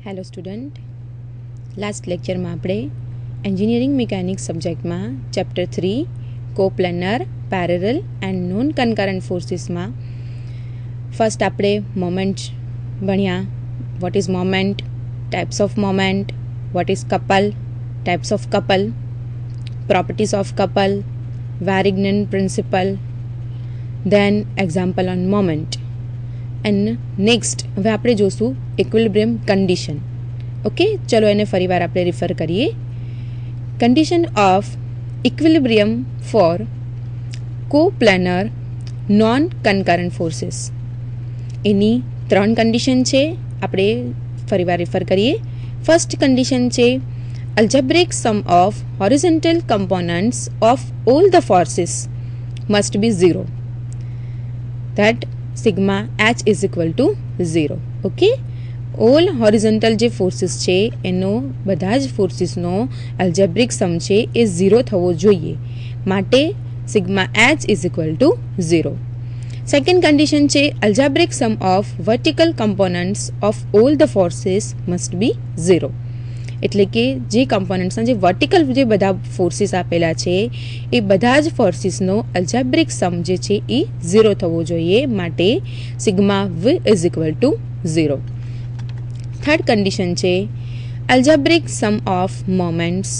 Hello student, last લેક્ચરમાં આપણે engineering mechanics સબ્જેક્ટમાં chapter 3 coplanar, parallel and non concurrent ફોર્સીસમાં ફર્સ્ટ આપણે મોમેન્ટ ભણ્યા. What is moment, types of moment, what is couple, types of couple, properties of couple, Varignon principle, then example on moment. And next હવે આપણે જોશું equilibrium condition. Okay, ચલો એને ફરીવાર આપણે રિફર કરીએ. Condition of equilibrium for coplanar non concurrent forces. એની 3 condition છે, આપણે ફરીવાર રિફર કરીએ. ફર્સ્ટ કન્ડિશન છે algebraic sum of horizontal components of all the forces must be 0. That sigma h is equal to 0. Okay, all horizontal જે forces છે એનો બધા જ ફોર્સીસનો algebraic sum છે એ 0 થવો જોઈએ, માટે sigma h is equal to 0. Second condition છે algebraic sum of vertical components of all the forces must be 0. એટલે કે જે કમ્પોનન્ટ્સના જે વર્ટિકલ જે બધા ફોર્સીસ આપેલા છે એ બધા જ ફોર્સીસનો અલ્જેબ્રિક સમ જે છે એ 0 થવો જોઈએ, માટે sigma v is equal to 0. Third condition છે algebraic sum of moments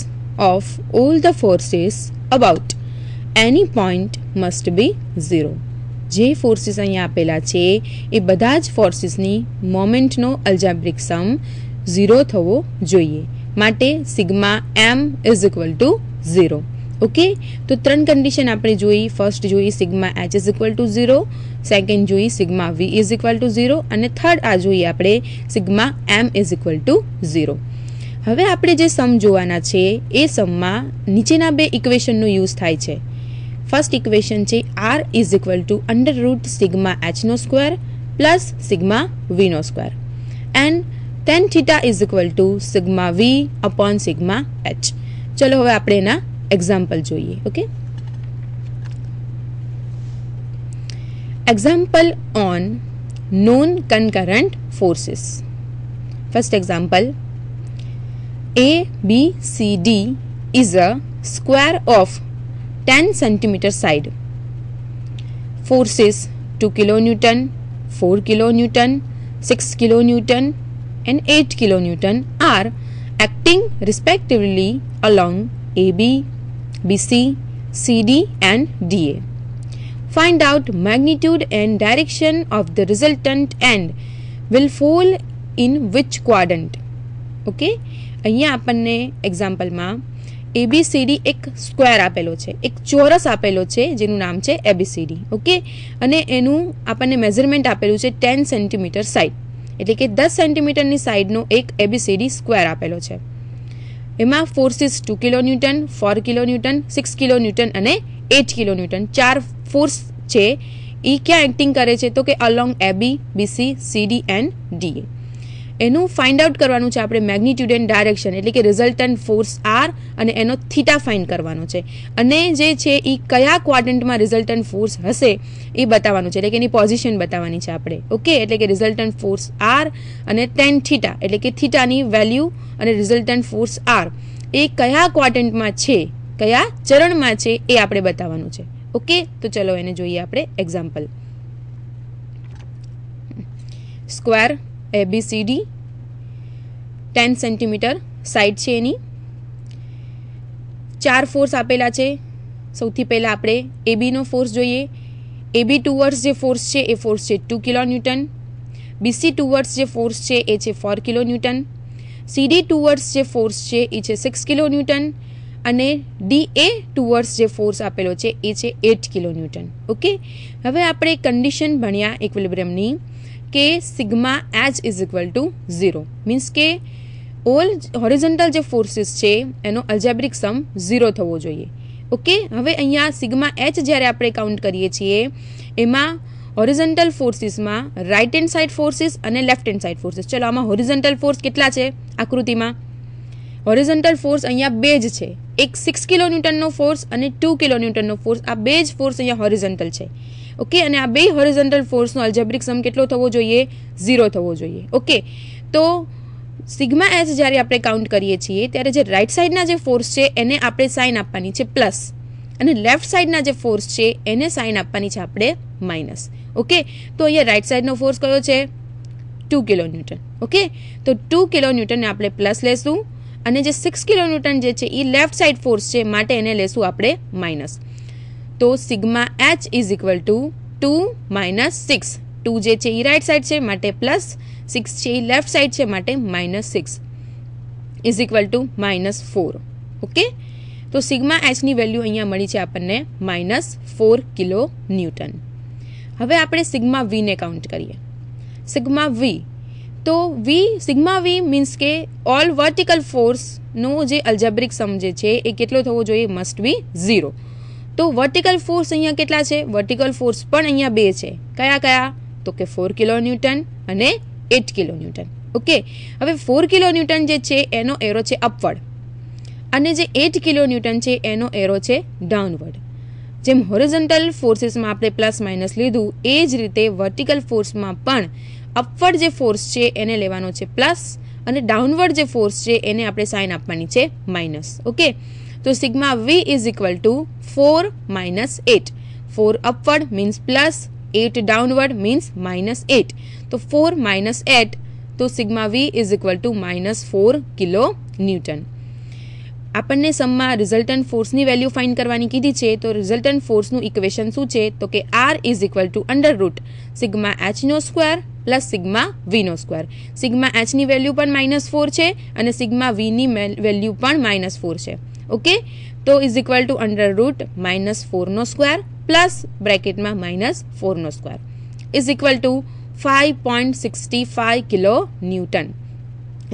of all the forces about any point must be 0. જે ફોર્સીસ અહીંયા આપેલા છે એ બધા જ ફોર્સીસની મોમેન્ટનો અલ્જેબ્રિક સમ 0 થવો જોઈએ, માટે sigma m is equal to 0. Okay, તો 3 કન્ડિશન આપણે જોઈ. ફર્સ્ટ જોઈ sigma h is equal to 0, second જોઈ sigma v is equal to 0, અને થર્ડ આ જોઈએ આપણે sigma m is equal to 0. હવે આપણે જે સમ જોવાના છે એ સમમાં નીચેના બે ઇક્વેશનનો યુઝ થાય છે. ફર્સ્ટ ઇક્વેશન છે r is equal to under root sigma h નો સ્ક્વેર પ્લસ સિગ્મા v નો square, and tan theta is equal to sigma v upon sigma h. ચલો હવે આપણે એના એક્ઝામ્પલ જોઈએ. Okay, example on non concurrent forces. First example, a b c d is a square of 10 centimeter side. Forces 2 kilonewton, 4 kilonewton, 6 kilonewton and 8 kilonewton are acting respectively along AB, BC, CD and DA. Find out magnitude and direction of the resultant and will fall in which quadrant. Okay, અહીંયા આપણને એક્ઝામ્પલમાં ABCD એક square આપેલો છે, એક ચોરસ આપેલો છે જેનું નામ છે ABCD. ઓકે, અને એનું આપણને મેઝરમેન્ટ આપેલું છે 10 સેન્ટીમીટર સાઇડ, એટલે કે 10 સેન્ટીમીટરની સાઈડનો એક એબીસીડી સ્ક્વેર આપેલો છે. એમાં ફોર્સીસ 2 કિલોન્યુટન, 4 કિલોન્યુટન, 6 કિલોન્યુટન અને 8 કિલોન્યુટન 4 ફોર્સ છે. એ ક્યાં એક્ટિંગ કરે છે તો કે along AB, BC, CD and DA. એનું ફાઇન્ડ આઉટ કરવાનું છે આપણે મેગ્નિટ્યુડ એન્ડ ડાયરેક્શન, એટલે કે રિઝલ્ટન્ટ ફોર્સ આર અને એનો થીટા ફાઇન્ડ કરવાનો છે, અને જે છે એ કયા ક્વાડ્રન્ટમાં રિઝલ્ટન્ટ ફોર્સ હશે એ બતાવવાનું છે, એટલે કે એની પોઝિશન બતાવવાની છે આપણે. ઓકે, એટલે કે રિઝલ્ટન્ટ ફોર્સ આર અને ટેન થીટા, એટલે કે થીટાની વેલ્યુ અને રિઝલ્ટન્ટ ફોર્સ આર એ કયા ક્વાડ્રન્ટમાં છે, કયા ચરણમાં છે એ આપણે બતાવવાનું છે. ઓકે, તો ચલો એને જોઈએ આપણે example. Square ABCD 10 centimetre side છે, એની 4 ફોર્સ આપેલા છે. સૌથી પહેલાં આપણે AB નો ફોર્સ જોઈએ. AB ટુવર્ડ્સ જે ફોર્સ છે એ ફોર્સ છે 2 કિલોન્યુટન. BC ટુવર્ડ્સ જે ફોર્સ છે એ છે 4 કિલોન્યુટન. CD ટુવર્ડ્સ જે ફોર્સ છે એ છે 6 કિલોન્યુટન, અને DA ટુવર્ડ્સ જે ફોર્સ આપેલો છે એ છે 8 કિલોન્યુટન. ઓકે, હવે આપણે કન્ડિશન ભણ્યા ઇક્વિલિબ્રિયમની કે sigma h is equal to 0, means કે ઓલ હોરિઝોન્ટલ જે ફોર્સીસ છે એનો અલ્જેબ્રિક સમ 0 થવો જોઈએ. ઓકે, હવે અહીંયા સિગ્મા h જ્યારે આપણે કાઉન્ટ કરીએ છીએ એમાં હોરિઝોન્ટલ ફોર્સીસમાં રાઇટ હેન્ડ સાઇડ ફોર્સીસ અને લેફ્ટ હેન્ડ સાઇડ ફોર્સીસ. ચલો આમાં હોરિઝોન્ટલ ફોર્સ કેટલા છે આકૃતિમાં? હોરિઝોન્ટલ ફોર્સ અહીંયા બે જ છે, એક 6 કિલોન્યુટનનો ફોર્સ અને 2 કિલોન્યુટનનો ફોર્સ. આ બે જ ફોર્સ અહીંયા હોરિઝોન્ટલ છે. ઓકે, અને આ બે હોરિઝોન્ટલ ફોર્સનો અલ્જેબ્રિક સમ કેટલો થવો જોઈએ? 0 થવો જોઈએ. ઓકે, તો સિગ્મા એચ જ્યારે આપણે કાઉન્ટ કરીએ છીએ ત્યારે જે રાઇટ સાઈડના જે ફોર્સ છે એને આપણે સાઇન આપવાની છે પ્લસ, અને લેફ્ટ સાઈડના જે ફોર્સ છે એને સાઇન આપવાની છે આપણે માઇનસ. ઓકે, તો અહીંયા રાઇટ સાઈડનો ફોર્સ કયો છે? 2 કિલો ન્યૂટન. ઓકે, તો 2 કિલો ન્યૂટનને આપણે પ્લસ લેશું, અને જે 6 કિલો ન્યૂટન જે છે એ લેફ્ટ સાઈડ ફોર્સ છે માટે એને લેશું આપણે માઇનસ. તો sigma H is equal two 2 minus 6. 2 જે છે એ રાઇટ સાઈડ છે માટે પ્લસ, 6 છે એ લેફ્ટ સાઈડ છે માટે minus 6 is equal to -4. Okay, તો સિગ્મા એચની વેલ્યુ અહીંયા મળી છે આપણને -4 કિલો ન્યૂટન. હવે આપણે સિગ્મા વીને કાઉન્ટ કરીએ. સિગ્મા વી, તો સિગ્મા વી મીન્સ કે ઓલ વર્ટિકલ ફોર્સનો જે અલ્જેબ્રિક સમ જે છે એ કેટલો થવો જોઈએ? Must be 0. તો વર્ટિકલ ફોર્સ અહીંયા કેટલા છે? વર્ટિકલ ફોર્સ પણ અહીંયા 2 છે. કયા કયા? તો કે 4 કિલો ન્યૂટન અને 8 કિલો ન્યૂટન. ઓકે, હવે 4 કિલો ન્યૂટન જે છે એનો એરો છે અપવર્ડ, અને જે 8 કિલો ન્યૂટન છે એનો એરો છે ડાઉનવર્ડ. જેમ હોરિઝોન્ટલ ફોર્સીસમાં આપણે પ્લસ માઇનસ લીધું એ જ રીતે વર્ટિકલ ફોર્સમાં પણ અપવર્ડ જે ફોર્સ છે એને લેવાનો છે પ્લસ, અને ડાઉનવર્ડ જે ફોર્સ છે એને આપણે સાઇન આપવાની છે માઇનસ. ઓકે, તો sigma V is equal to 4 minus 8. 4 upward means plus, 8 downward means -8. તો 4 માઇનસ 8, તો sigma V is equal to -4 kilo newton. આપણને સમમાં રિઝલ્ટન્ટ ફોર્સની વેલ્યુ ફાઇન્ડ કરવાની કીધી છે. તો રિઝલ્ટન્ટ ફોર્સનું ઇક્વેશન શું છે? તો કે R is equal to under root sigma એચનો સ્ક્વેર પ્લસ સિગ્મા વીનો સ્ક્વેર. સિગ્મા એચની વેલ્યુ પણ -4 છે અને સિગ્મા વીની વેલ્યુ પણ -4 છે. ઓકે, તો ઇઝ ઇક્વલ ટુ અંડરરૂટ -4નો સ્ક્વેર પ્લસ બ્રેકેટમાં -4નો square is equal to 5.65 kilo newton.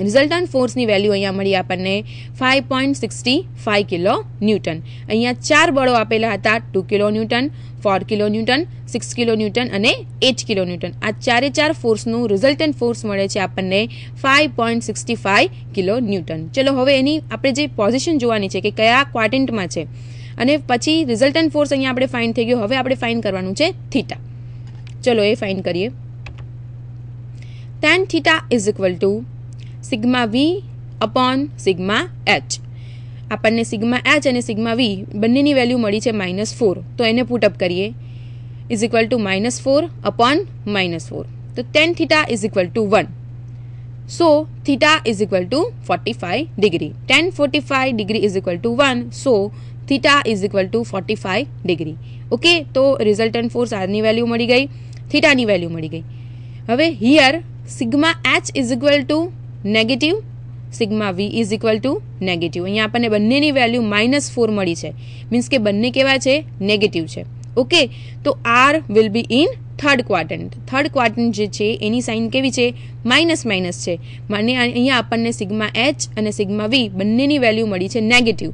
Resultant ફોર્સની વેલ્યુ અહીંયા મળી આપણને 5.65 કિલો ન્યૂટન. અહીંયા 4 બળો આપેલા હતા: 2 kilo newton, 4 kilo newton, 6 kilo newton અને 8 કિલો ન્યૂટન. આ 4 ફોર્સનું રિઝલ્ટન્ટ ફોર્સ મળે છે આપણને 5.65 કિલો ન્યૂટન. ચલો હવે એની આપણે જે પોઝિશન જોવાની છે કે કયા ક્વાડ્રન્ટમાં છે, અને પછી રિઝલ્ટન્ટ ફોર્સ અહીંયા આપણે ફાઇન્ડ થઈ ગયો. હવે આપણે ફાઇન્ડ કરવાનું છે થીટા. ચલો એ ફાઇન્ડ કરીએ. tan theta is equal to sigma V upon sigma H. આપણને સિગ્મા એચ અને સિગ્મા વી બંનેની વેલ્યુ મળી છે -4. તો એને પુટઅપ કરીએ. Is equal to -4 upon -4. તો tan theta is equal to 1. So theta is equal to 45 degree. tan 45 degree is equal to 1. So theta is equal to 45 degree. Okay, તો resultant force આરની value મળી ગઈ, થીટાની value મળી ગઈ. હવે here sigma H is equal to negative, sigma V is equal to negative. અહીંયા આપણને બંનેની વેલ્યુ -4 મળી છે, મીન્સ કે બંને કેવા છે? નેગેટિવ છે. ઓકે, તો R will be in third quadrant. Third quadrant જે છે એની સાઇન કેવી છે? માઇનસ છે. મને અહીંયા આપણને સિગ્મા એચ અને સિગ્મા વી બંનેની વેલ્યુ મળી છે negative.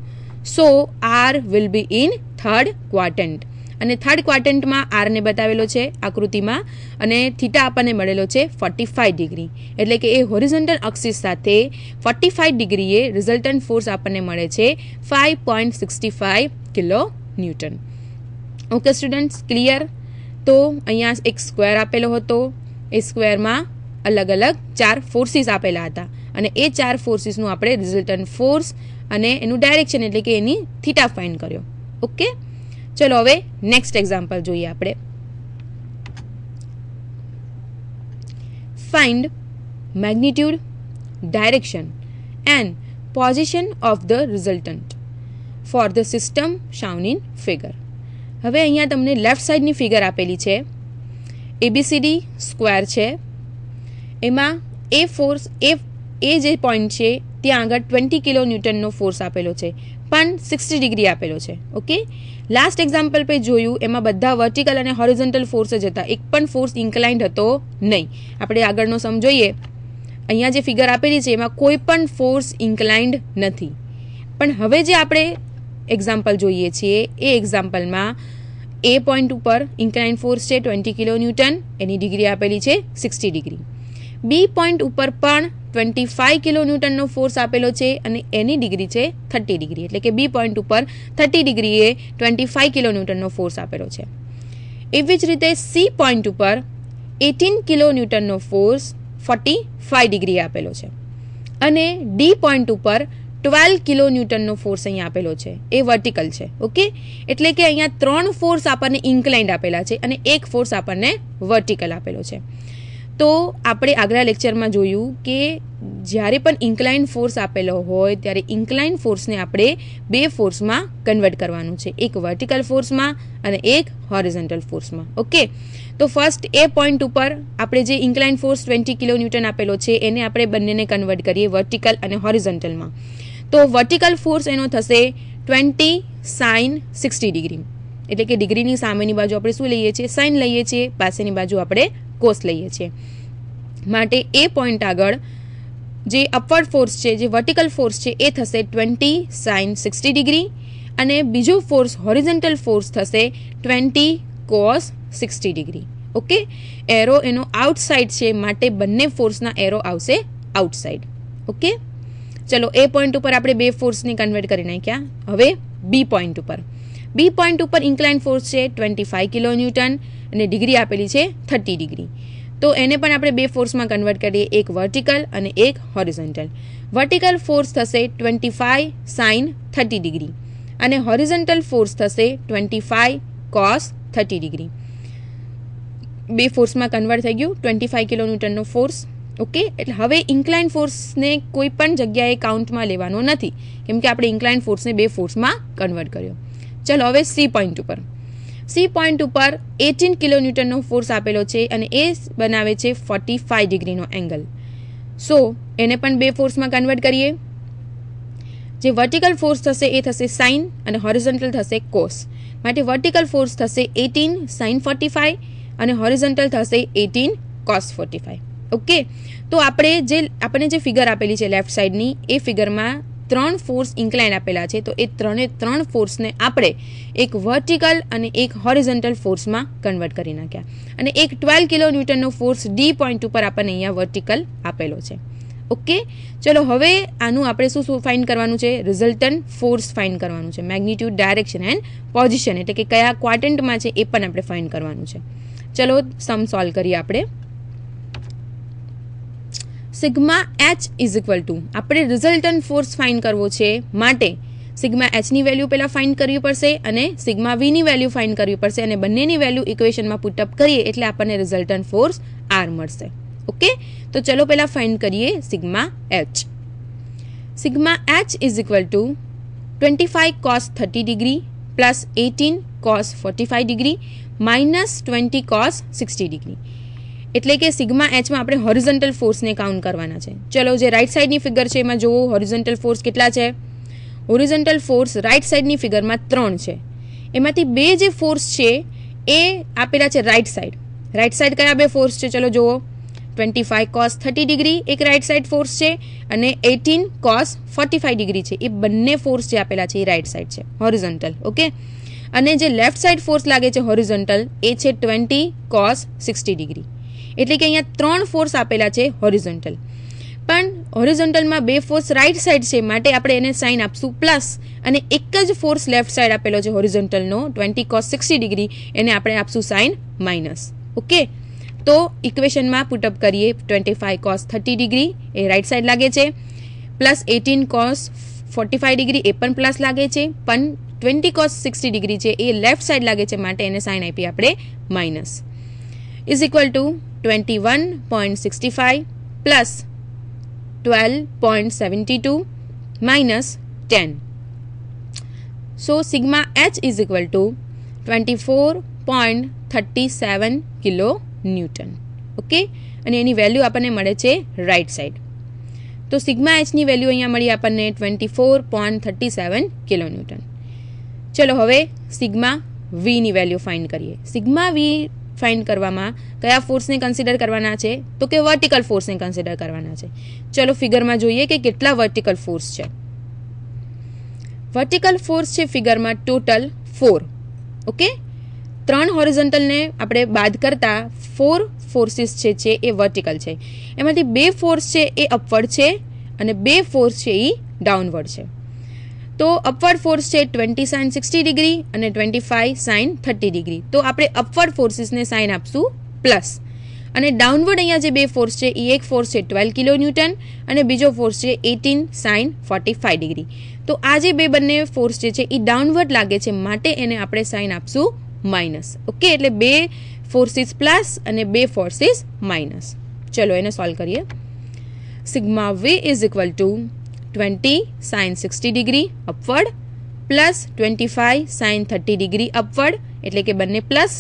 So R will be in third quadrant. અને થર્ડ ક્વાડ્રન્ટમાં આરને બતાવેલો છે આકૃતિમાં, અને થીટા આપણને મળેલો છે 45 ડિગ્રી. એટલે કે એ હોરિઝોન્ટલ એક્સિસ સાથે 45 ડિગ્રીએ રિઝલ્ટન્ટ ફોર્સ આપણને મળે છે 5.65 kilo newton. Okay students, clear? તો અહીંયા એક સ્ક્વેર આપેલો હતો, એ સ્ક્વેરમાં અલગ અલગ 4 ફોર્સીસ આપેલા હતા, અને એ 4 ફોર્સીસનું આપણે રિઝલ્ટન્ટ ફોર્સ અને એનું ડાયરેક્શન એટલે કે એની થીટા ફાઇન્ડ કર્યો. ઓકે, ચલો હવે નેક્સ્ટ એક્ઝામ્પલ જોઈએ આપણે. Find magnitude, direction and position of the resultant for the system shown in figure. હવે અહીંયા તમને લેફ્ટ સાઈડની ફિગર આપેલી છે. એબીસીડી સ્ક્વેર છે, એમાં એ ફોર્સ એ જે પોઈન્ટ છે ત્યાં આગળ 20 કિલો ન્યૂટનનો ફોર્સ આપેલો છે, પણ 60 ડિગ્રી આપેલો છે. ઓકે, લાસ્ટ એક્ઝામ્પલ પર જોયું એમાં બધા વર્ટિકલ અને હોરિઝોન્ટલ ફોર્સ જ હતા, એક પણ ફોર્સ ઇન્ક્લાઇન્ડ હતો નહીં. આપણે આગળનો સમ જોઈએ. અહીંયા જે ફિગર આપેલી છે એમાં કોઈ પણ ફોર્સ ઇન્ક્લાઇન્ડ નથી. પણ હવે જે આપણે એક્ઝામ્પલ જોઈએ છીએ એ એક્ઝામ્પલમાં એ પોઈન્ટ ઉપર ઇન્ક્લાઇન્ડ ફોર્સ છે 20 કિલો ન્યૂટન, એની ડિગ્રી આપેલી છે 60 ડિગ્રી. બી પોઈન્ટ ઉપર પણ 25 કિલો ન્યૂટનનો ફોર્સ આપેલો છે અને એની ડિગ્રી છે 30 ડિગ્રી. એટલે કે બી પોઈન્ટ ઉપર 30 ડિગ્રીએ 25 કિલો ન્યૂટનનો ફોર્સ આપેલો છે. એવી જ રીતે સી પોઈન્ટ ઉપર 18 કિલો ન્યૂટનનો ફોર્સ 45 ડિગ્રી આપેલો છે. અને ડી પોઈન્ટ ઉપર 12 કિલો ન્યૂટનનો ફોર્સ અહીંયા આપેલો છે, એ વર્ટિકલ છે. ઓકે, એટલે કે અહીંયા 3 ફોર્સ આપણને ઇન્ક્લાઇન્ડ આપેલા છે અને એક ફોર્સ આપણને વર્ટિકલ આપેલો છે. તો આપણે આગલા લેક્ચરમાં જોયું કે જ્યારે પણ ઇન્ક્લાઇન્ડ ફોર્સ આપેલો હોય ત્યારે ઇન્ક્લાઇન્ડ ફોર્સને આપણે બે ફોર્સમાં કન્વર્ટ કરવાનું છે, એક વર્ટિકલ ફોર્સમાં અને એક હોરિઝોન્ટલ ફોર્સમાં. ઓકે, તો ફર્સ્ટ એ પોઈન્ટ ઉપર આપણે જે ઇન્ક્લાઇન્ડ ફોર્સ 20 કિલો ન્યૂટન આપેલો છે એને આપણે બંનેને કન્વર્ટ કરીએ વર્ટિકલ અને હોરિઝોન્ટલમાં. તો વર્ટિકલ ફોર્સ એનો થશે 20 sin 60 ડિગ્રી, એટલે કે ડિગ્રીની સામેની બાજુ આપણે શું લઈએ છીએ? સાઇન લઈએ છીએ, પાસેની બાજુ આપણે કોસ લઈએ છીએ. માટે એ પોઈન્ટ આગળ જે અપવર્ડ ફોર્સ છે, જે વર્ટિકલ ફોર્સ છે એ થશે 20 sin 60 ડિગ્રી અને બીજો ફોર્સ હોરિઝોન્ટલ ફોર્સ થશે 20 cos 60 ડિગ્રી. ઓકે, એરો એનો આઉટસાઇડ છે માટે બંને ફોર્સના એરો આવશે આઉટસાઇડ. ઓકે, ચલો એ પોઈન્ટ ઉપર આપણે બે ફોર્સને કન્વર્ટ કરી નાખ્યા. હવે બી પોઈન્ટ ઉપર ઇન્ક્લાઇન્ડ ફોર્સ છે 25 કિલો ન્યૂટન અને ડિગ્રી આપેલી છે 30 ડિગ્રી. તો એને પણ આપણે બે ફોર્સમાં કન્વર્ટ કરીએ, એક વર્ટિકલ અને એક હોરિઝોન્ટલ. વર્ટિકલ ફોર્સ થશે 25 sin 30 ડિગ્રી અને હોરિઝોન્ટલ ફોર્સ થશે 25 cos 30 ડિગ્રી. બે ફોર્સમાં કન્વર્ટ થઈ ગયું 25 કિલો ન્યૂટનનો ફોર્સ. ઓકે, એટલે હવે ઇન્ક્લાઇન્ડ ફોર્સને કોઈ પણ જગ્યાએ કાઉન્ટમાં લેવાનો નથી, કેમ કે આપણે ઇન્ક્લાઇન્ડ ફોર્સને બે ફોર્સમાં કન્વર્ટ કર્યો. ચલો હવે સી પોઈન્ટ ઉપર 18 કિલો ન્યૂટનનો ફોર્સ આપેલો છે અને એ બનાવે છે 45 ડિગ્રીનો એંગલ. સો એને પણ બે ફોર્સમાં કન્વર્ટ કરીએ. જે વર્ટિકલ ફોર્સ થશે એ થશે સાઇન અને હોરિઝોન્ટલ થશે કોસ. માટે વર્ટિકલ ફોર્સ થશે 18 sin 45 અને હોરિઝોન્ટલ થશે 18 cos 45. ઓકે, તો આપણે જે ફિગર આપેલી છે લેફ્ટ સાઈડની, એ ફિગરમાં 3 ફોર્સ ઇન્ક્લાઇન્ડ આપેલા છે. તો એ 3 ફોર્સને આપણે એક વર્ટિકલ અને એક હોરિઝોન્ટલ ફોર્સમાં કન્વર્ટ કરી નાખ્યા અને એક 12 કિલો ન્યૂટનનો ફોર્સ ડી પોઈન્ટ ઉપર આપણને અહીંયા વર્ટિકલ આપેલો છે. ઓકે, ચલો હવે આનું આપણે શું ફાઇન્ડ કરવાનું છે? રિઝલ્ટન્ટ ફોર્સ ફાઇન્ડ કરવાનું છે. મેગ્નિટ્યુડ, ડાયરેક્શન એન્ડ પોઝિશન, એટલે કે કયા ક્વાડ્રન્ટમાં છે એ પણ આપણે ફાઇન્ડ કરવાનું છે. ચલો સમ સોલ્વ કરીએ આપણે. Sigma H is equal two, આપણે રિઝલ્ટન્ટ ફોર્સ ફાઇન્ડ કરવો છે માટે સિગ્મા એચની વેલ્યુ પહેલાં ફાઇન્ડ કરવી પડશે અને સિગ્મા વીની વેલ્યુ ફાઇન્ડ કરવી પડશે અને બંનેની વેલ્યુ ઇક્વેશનમાં પુટઅપ કરીએ એટલે આપણને રિઝલ્ટન્ટ ફોર્સ આર મળશે. ઓકે, તો ચલો પહેલાં ફાઇન્ડ કરીએ sigma H. Sigma H is equal two 25 cos 30 degree plus 18 cos 45 degree minus 20 cos 60 degree. એટલે કે સિગ્મા એચમાં આપણે હોરિઝોન્ટલ ફોર્સને કાઉન્ટ કરવાના છે. ચલો જે રાઇટ સાઈડની ફિગર છે એમાં જુઓ હોરિઝોન્ટલ ફોર્સ કેટલા છે. હોરિઝોન્ટલ ફોર્સ રાઇટ સાઈડની ફિગરમાં 3 છે. એમાંથી બે જે ફોર્સ છે એ આપેલા છે રાઇટ સાઈડ. રાઇટ સાઈડ કયા બે ફોર્સ છે? ચલો જુઓ, 25 cos 30 ડિગ્રી એક રાઇટ સાઈડ ફોર્સ છે અને 18 cos 45 ડિગ્રી છે. એ બંને ફોર્સ જે આપેલા છે એ રાઇટ સાઈડ છે, હોરિઝોન્ટલ. ઓકે, અને જે લેફ્ટ સાઈડ ફોર્સ લાગે છે હોરિઝોન્ટલ એ છે 20 cos 60 ડિગ્રી. એટલે કે અહીંયા 3 ફોર્સ આપેલા છે હોરિઝોન્ટલ, પણ હોરિઝોન્ટલમાં બે ફોર્સ રાઇટ સાઈડ છે માટે આપણે એને સાઇન આપશું પ્લસ અને એક જ ફોર્સ લેફ્ટ સાઈડ આપેલો છે હોરિઝોન્ટલનો 20 cos 60 ડિગ્રી, એને આપણે આપશું સાઇન માઇનસ. ઓકે, તો ઇક્વેશનમાં પુટઅપ કરીએ 25 cos 30 ડિગ્રી એ રાઇટ સાઈડ લાગે છે પ્લસ 18 cos 45 ડિગ્રી એ પણ પ્લસ લાગે છે, પણ 20 cos 60 ડિગ્રી છે એ લેફ્ટ સાઈડ લાગે છે માટે એને સાઇન આપી આપણે minus. Is equal two 21.65 plus 12.72 minus 10. So sigma h is equal to 24.37 kilo Newton. Okay, અને એની વેલ્યુ આપણને મળે છે રાઇટ સાઈડ. તો સિગ્મા એચની વેલ્યુ અહીંયા મળી આપણને 24.37 કિલો ન્યૂટન. ચલો હવે સિગ્મા વીની વેલ્યુ ફાઇન્ડ કરીએ. સિગ્મા વી ફાઇન્ડ કરવામાં કયા ફોર્સને કન્સિડર કરવાના છે? તો કે વર્ટિકલ ફોર્સને કન્સિડર કરવાના છે. ચલો ફિગરમાં જોઈએ કે કેટલા વર્ટિકલ ફોર્સ છે. વર્ટિકલ ફોર્સ છે ફિગરમાં ટોટલ 4. ઓકે, 3 હોરિઝોન્ટલને આપણે બાદ કરતા 4 ફોર્સિસ છે એ વર્ટિકલ છે. એમાંથી 2 ફોર્સ છે એ અપવર્ડ છે અને 2 ફોર્સ છે એ ડાઉનવર્ડ છે. તો અપવર્ડ ફોર્સ છે 20 sin 60 ડિગ્રી અને 25 sin 30 ડિગ્રી. તો આપણે અપવર્ડ ફોર્સિસને સાઇન આપશું પ્લસ અને ડાઉનવર્ડ અહીંયા જે બે ફોર્સ છે એ એક ફોર્સ છે 12 કિલો ન્યૂટન અને બીજો ફોર્સ છે 18 sin 45 ડિગ્રી. તો આ જે બે બંને ફોર્સ જે છે એ ડાઉનવર્ડ લાગે છે માટે એને આપણે સાઇન આપશું માઇનસ. ઓકે, એટલે બે ફોર્સિસ પ્લસ અને બે ફોર્સિસ માઇનસ. ચલો એને સોલ્વ કરીએ. Sigma V is equal to 20 sin 60 degree upward plus 25 sin 30 degree upward, એટલે કે બંને પ્લસ,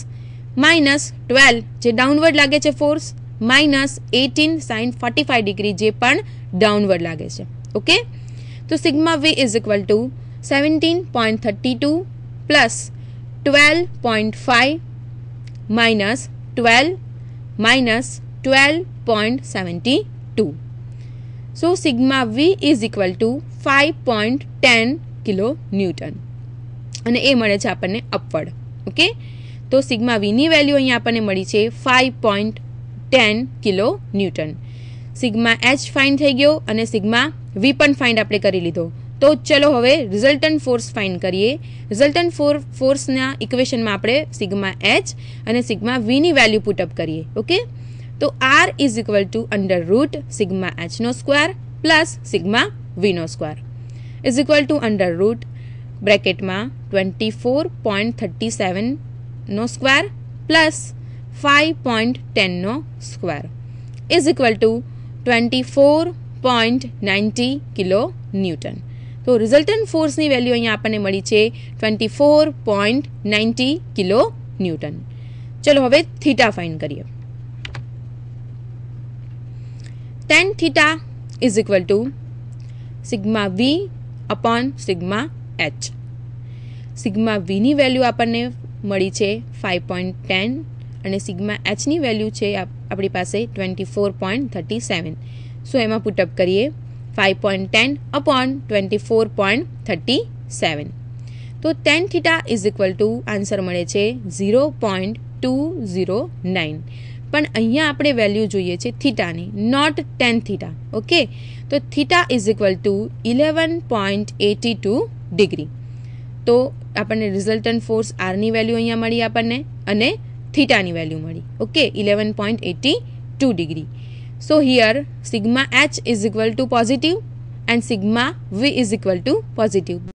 માઇનસ 12 જે ડાઉનવર્ડ લાગે છે ફોર્સ, માઇનસ 18 sin 45 ડિગ્રી જે પણ ડાઉનવર્ડ લાગે છે. ઓકે, તો sigma V is equal to 17.32 plus 12.5 minus 12 minus 12.72. So sigma V is equal to 5.10 kilo newton અને એ મળે છે આપણને અપવર્ડ. ઓકે, તો સિગ્મા વીની વેલ્યુ અહીંયા આપણને મળી છે 5.10 kilo newton. Sigma H find થઈ ગયો અને સિગ્મા વી પણ ફાઇન્ડ આપણે કરી લીધો. તો ચલો હવે રિઝલ્ટન્ટ ફોર્સ ફાઇન્ડ કરીએ. રિઝલ્ટન્ટ ફોર્સના ઇક્વેશનમાં આપણે સિગ્મા એચ અને સિગ્મા વીની વેલ્યુ પુટઅપ કરીએ. ઓકે, તો R is equal to under root sigma એચનો સ્ક્વેર પ્લસ સિગ્મા વીનો square is equal to under root બ્રેકેટમાં 24.37 નો સ્ક્વેર પ્લસ 5.10 નો square is equal to 24.90 kilo newton. તો રિઝલ્ટન્ટ ફોર્સની વેલ્યુ અહીંયા આપણને મળી છે 24.90 કિલો ન્યૂટન. ચલો હવે થીટા ફાઇન્ડ કરીએ. tan theta is equal to sigma v upon sigma h. sigma v ની વેલ્યુ આપણને મળી છે 5.10 અને sigma h ની વેલ્યુ છે આપણી પાસે 24.37. સો એમાં પુટઅપ કરીએ 5.10 upon 24.37. તો tan theta is equal to answer મળે છે 0.209. પણ અહીંયા આપણે વેલ્યુ જોઈએ છે થીટાની, નોટ ટેન થીટા. ઓકે, તો theta is equal two 11.82 degree. તો આપણને રિઝલ્ટન્ટ ફોર્સ આરની વેલ્યુ અહીંયા મળી આપણને અને થીટાની વેલ્યુ મળી. Okay, 11.82 degree. So here sigma H is equal to positive and sigma V is equal to positive.